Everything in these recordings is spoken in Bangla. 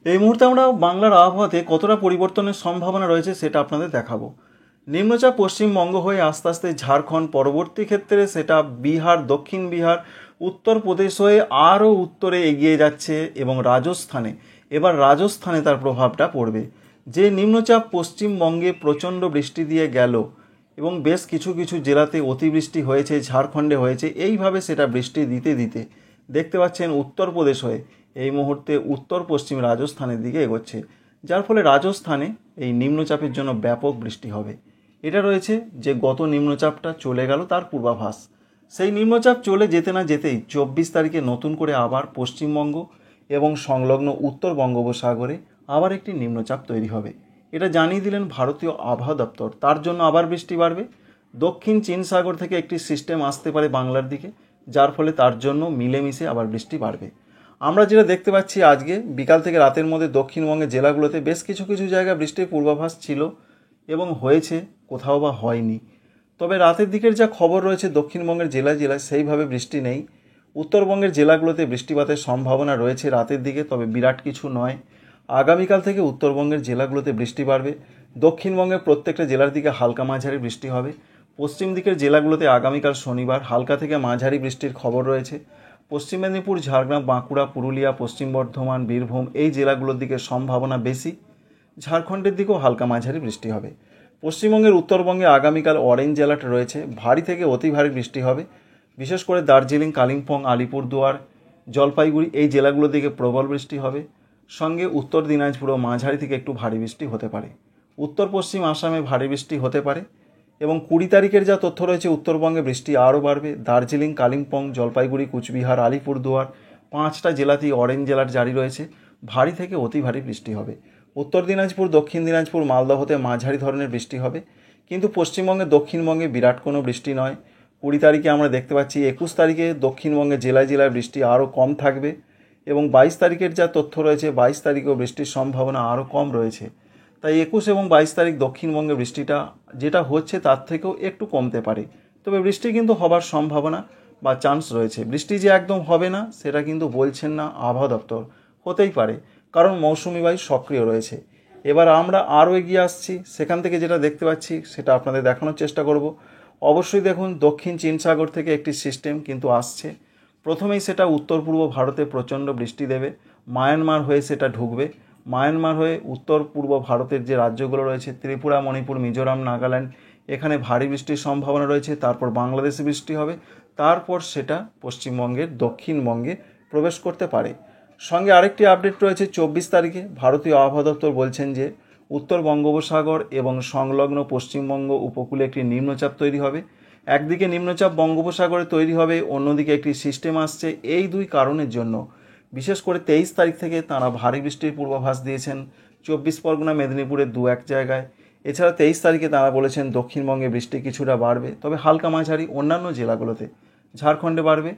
এই মুহূর্তে আমরা বাংলার আবহাওয়াতে কতটা পরিবর্তনের সম্ভাবনা রয়েছে সেটা আপনাদের দেখাবো। নিম্নচাপ পশ্চিমবঙ্গ হয়ে আস্তে আস্তে ঝাড়খণ্ড, পরবর্তী ক্ষেত্রে সেটা বিহার, দক্ষিণ বিহার, উত্তরপ্রদেশ হয়ে আরও উত্তরে এগিয়ে যাচ্ছে এবং রাজস্থানে তার প্রভাবটা পড়বে। যে নিম্নচাপ পশ্চিমবঙ্গে প্রচণ্ড বৃষ্টি দিয়ে গেল এবং বেশ কিছু কিছু জেলাতে অতিবৃষ্টি হয়েছে, ঝাড়খণ্ডে হয়েছে, এইভাবে সেটা বৃষ্টি দিতে দিতে দেখতে পাচ্ছেন উত্তরপ্রদেশ হয়ে এই মুহূর্তে উত্তর পশ্চিম রাজস্থানের দিকে এগোচ্ছে, যার ফলে রাজস্থানে এই নিম্নচাপের জন্য ব্যাপক বৃষ্টি হবে। এটা রয়েছে যে গত নিম্নচাপটা চলে গেল তার পূর্বাভাস। সেই নিম্নচাপ চলে যেতে না যেতেই 24 তারিখে নতুন করে আবার পশ্চিমবঙ্গ এবং সংলগ্ন উত্তর বঙ্গোপসাগরে আবার একটি নিম্নচাপ তৈরি হবে। এটা জানিয়ে দিলেন ভারতীয় আবহাওয়া দপ্তর। তার জন্য আবার বৃষ্টি বাড়বে। দক্ষিণ চীন সাগর থেকে একটি সিস্টেম আসতে পারে বাংলার দিকে, যার ফলে তার জন্য মিলেমিশে আবার বৃষ্টি বাড়বে। আমরা যেটা দেখতে পাচ্ছি আজকে বিকাল থেকে রাতের মধ্যে দক্ষিণবঙ্গের জেলাগুলোতে বেশ কিছু কিছু জায়গায় বৃষ্টির পূর্বাভাস ছিল এবং হয়েছে, কোথাও বা হয়নি। তবে রাতের দিকের যা খবর রয়েছে দক্ষিণবঙ্গের জেলায় জেলায় সেইভাবে বৃষ্টি নেই। উত্তরবঙ্গের জেলাগুলোতে বৃষ্টিপাতের সম্ভাবনা রয়েছে রাতের দিকে, তবে বিরাট কিছু নয়। আগামীকাল থেকে উত্তরবঙ্গের জেলাগুলোতে বৃষ্টি বাড়বে। দক্ষিণবঙ্গের প্রত্যেকটা জেলার দিকে হালকা মাঝারি বৃষ্টি হবে। পশ্চিম দিকের জেলাগুলোতে আগামীকাল শনিবার হালকা থেকে মাঝারি বৃষ্টির খবর রয়েছে। পশ্চিম মেদিনীপুর, ঝাড়গ্রাম, বাঁকুড়া, পুরুলিয়া, পশ্চিম বর্ধমান, বীরভূম এই জেলাগুলোর দিকে সম্ভাবনা বেশি। ঝাড়খণ্ডের দিকেও হালকা মাঝারি বৃষ্টি হবে। পশ্চিমবঙ্গের উত্তরবঙ্গে আগামীকাল অরেঞ্জ অ্যালার্ট রয়েছে, ভারী থেকে অতি ভারী বৃষ্টি হবে। বিশেষ করে দার্জিলিং, কালিম্পং, আলিপুরদুয়ার, জলপাইগুড়ি এই জেলাগুলোর দিকে প্রবল বৃষ্টি হবে। সঙ্গে উত্তর দিনাজপুরও মাঝারি থেকে একটু ভারী বৃষ্টি হতে পারে। উত্তর পশ্চিম আসামে ভারী বৃষ্টি হতে পারে। এবং 20 তারিখের যা তথ্য রয়েছে উত্তরবঙ্গে বৃষ্টি আরও বাড়বে। দার্জিলিং, কালিম্পং, জলপাইগুড়ি, কুচবিহার, আলিপুরদুয়ার 5টা জেলাতেই অরেঞ্জ অ্যালার্ট জারি রয়েছে। ভারী থেকে অতি ভারী বৃষ্টি হবে। উত্তর দিনাজপুর, দক্ষিণ দিনাজপুর, মালদহতে মাঝারি ধরনের বৃষ্টি হবে। কিন্তু পশ্চিমবঙ্গে, দক্ষিণবঙ্গে বিরাট কোনো বৃষ্টি নয়। 20 তারিখে আমরা দেখতে পাচ্ছি 21 তারিখে দক্ষিণবঙ্গে জেলায় জেলায় বৃষ্টি আরও কম থাকবে। এবং 22 তারিখের যা তথ্য রয়েছে 22 তারিখেও বৃষ্টির সম্ভাবনা আরও কম রয়েছে। তাই 21 এবং 22 তারিখ দক্ষিণবঙ্গে বৃষ্টিটা যেটা হচ্ছে তার থেকেও একটু কমতে পারে। তবে বৃষ্টি কিন্তু হবার সম্ভাবনা বা চান্স রয়েছে। বৃষ্টি যে একদম হবে না সেটা কিন্তু বলছেন না আবহাওয়া দপ্তর, হতেই পারে, কারণ মৌসুমি বায়ু সক্রিয় রয়েছে। এবার আমরা আরও এগিয়ে আসছি, সেখান থেকে যেটা দেখতে পাচ্ছি সেটা আপনাদের দেখানোর চেষ্টা করব। অবশ্যই দেখুন দক্ষিণ চীন সাগর থেকে একটি সিস্টেম কিন্তু আসছে। প্রথমেই সেটা উত্তর পূর্ব ভারতে প্রচণ্ড বৃষ্টি দেবে, মায়ানমার হয়ে সেটা ঢুকবে। মায়ানমার হয়ে উত্তর পূর্ব ভারতের যে রাজ্যগুলো রয়েছে ত্রিপুরা, মণিপুর, মিজোরাম, নাগাল্যান্ড এখানে ভারী বৃষ্টির সম্ভাবনা রয়েছে। তারপর বাংলাদেশে বৃষ্টি হবে, তারপর সেটা পশ্চিমবঙ্গের দক্ষিণবঙ্গে প্রবেশ করতে পারে। সঙ্গে আরেকটি আপডেট রয়েছে 24 তারিখে ভারতীয় আবহাওয়া দপ্তর বলছেন যে উত্তর বঙ্গোপসাগর এবং সংলগ্ন পশ্চিমবঙ্গ উপকূলে একটি নিম্নচাপ তৈরি হবে। একদিকে নিম্নচাপ বঙ্গোপসাগরে তৈরি হবে, অন্যদিকে একটি সিস্টেম আসছে। এই দুই কারণের জন্য বিশেষ করে 23 তারিখ থেকে তাঁরা ভারী বৃষ্টির পূর্বাভাস দিয়েছেন 24 পরগনা, মেদিনীপুরের 2-1 জায়গায়। এছাড়া 23 তারিখে তাঁরা বলেছেন দক্ষিণবঙ্গে বৃষ্টি কিছুটা বাড়বে, তবে হালকা মাঝারি অন্যান্য জেলাগুলোতে, ঝাড়খণ্ডে বাড়বে।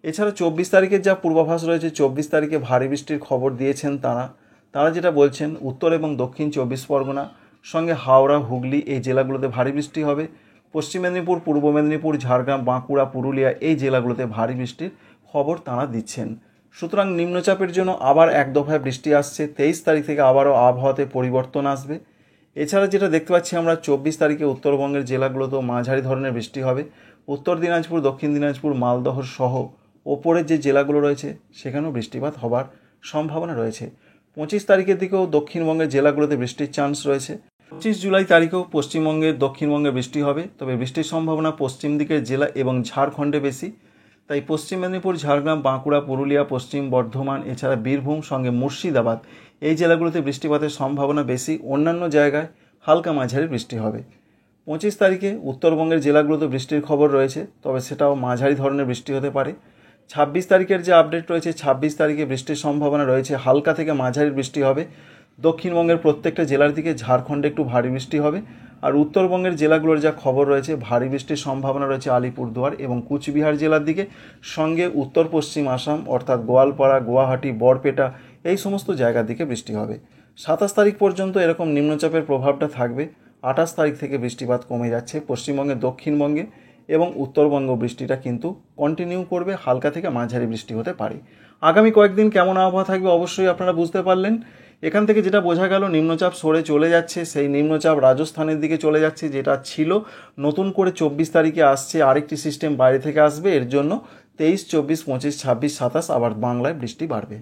এছাড়া 24 তারিখের যা পূর্বাভাস রয়েছে 24 তারিখে ভারী বৃষ্টির খবর দিয়েছেন তারা যেটা বলছেন উত্তর এবং দক্ষিণ 24 পরগনা সঙ্গে হাওড়া, হুগলি এই জেলাগুলোতে ভারী বৃষ্টি হবে। পশ্চিম মেদিনীপুর, পূর্ব মেদিনীপুর, ঝাড়গ্রাম, বাঁকুড়া, পুরুলিয়া এই জেলাগুলোতে ভারী বৃষ্টির খবর তাঁরা দিচ্ছেন। সুতরাং নিম্নচাপের জন্য আবার এক দফায় বৃষ্টি আসছে। 23 তারিখ থেকে আবারও আবহাওয়াতে পরিবর্তন আসবে। এছাড়া যেটা দেখতে পাচ্ছি আমরা 24 তারিখে উত্তরবঙ্গের জেলাগুলোতেও মাঝারি ধরনের বৃষ্টি হবে। উত্তর দিনাজপুর, দক্ষিণ দিনাজপুর, মালদহ সহ ওপরের যে জেলাগুলো রয়েছে সেখানেও বৃষ্টিপাত হবার সম্ভাবনা রয়েছে। 25 তারিখের দিকেও দক্ষিণবঙ্গের জেলাগুলোতে বৃষ্টির চান্স রয়েছে। 25 জুলাই তারিখেও পশ্চিমবঙ্গের দক্ষিণবঙ্গে বৃষ্টি হবে, তবে বৃষ্টির সম্ভাবনা পশ্চিম দিকের জেলা এবং ঝাড়খণ্ডে বেশি। তাই পশ্চিম মেদিনীপুর, ঝাড়গ্রাম, বাঁকুড়া, পুরুলিয়া, পশ্চিম বর্ধমান এছাড়া বীরভূম সঙ্গে মুর্শিদাবাদ এই জেলাগুলোতে বৃষ্টিপাতের সম্ভাবনা বেশি। অন্যান্য জায়গায় হালকা মাঝারি বৃষ্টি হবে। 25 তারিখে উত্তরবঙ্গের জেলাগুলোতে বৃষ্টির খবর রয়েছে, তবে সেটাও মাঝারি ধরনের বৃষ্টি হতে পারে। 26 তারিখের যে আপডেট রয়েছে 26 তারিখে বৃষ্টির সম্ভাবনা রয়েছে, হালকা থেকে মাঝারি বৃষ্টি হবে। দক্ষিণবঙ্গের প্রত্যেকটা জেলার দিকে, ঝাড়খণ্ডে একটু ভারী বৃষ্টি হবে। আর উত্তরবঙ্গের জেলাগুলোর যা খবর রয়েছে ভারী বৃষ্টির সম্ভাবনা রয়েছে আলিপুরদুয়ার এবং কুচবিহার জেলার দিকে। সঙ্গে উত্তর পশ্চিম আসাম অর্থাৎ গোয়ালপাড়া, গুয়াহাটি, বরপেটা এই সমস্ত জায়গার দিকে বৃষ্টি হবে। 27 তারিখ পর্যন্ত এরকম নিম্নচাপের প্রভাবটা থাকবে। 28 তারিখ থেকে বৃষ্টিপাত কমে যাচ্ছে পশ্চিমবঙ্গে, দক্ষিণবঙ্গে এবং উত্তরবঙ্গ বৃষ্টিটা কিন্তু কন্টিনিউ করবে, হালকা থেকে মাঝারি বৃষ্টি হতে পারে। আগামী কয়েকদিন কেমন আবহাওয়া থাকবে অবশ্যই আপনারা বুঝতে পারলেন। এখান থেকে যেটা বোঝা গেল, নিম্নচাপ সরে চলে যাচ্ছে, সেই নিম্নচাপ রাজস্থানের দিকে চলে যাচ্ছে, যেটা ছিল। নতুন করে 24 তারিখে আসছে আরেকটি সিস্টেম বাইরে থেকে আসবে, এর জন্য 23, 24, 25, 26, 27 আবার বাংলায় বৃষ্টি বাড়বে।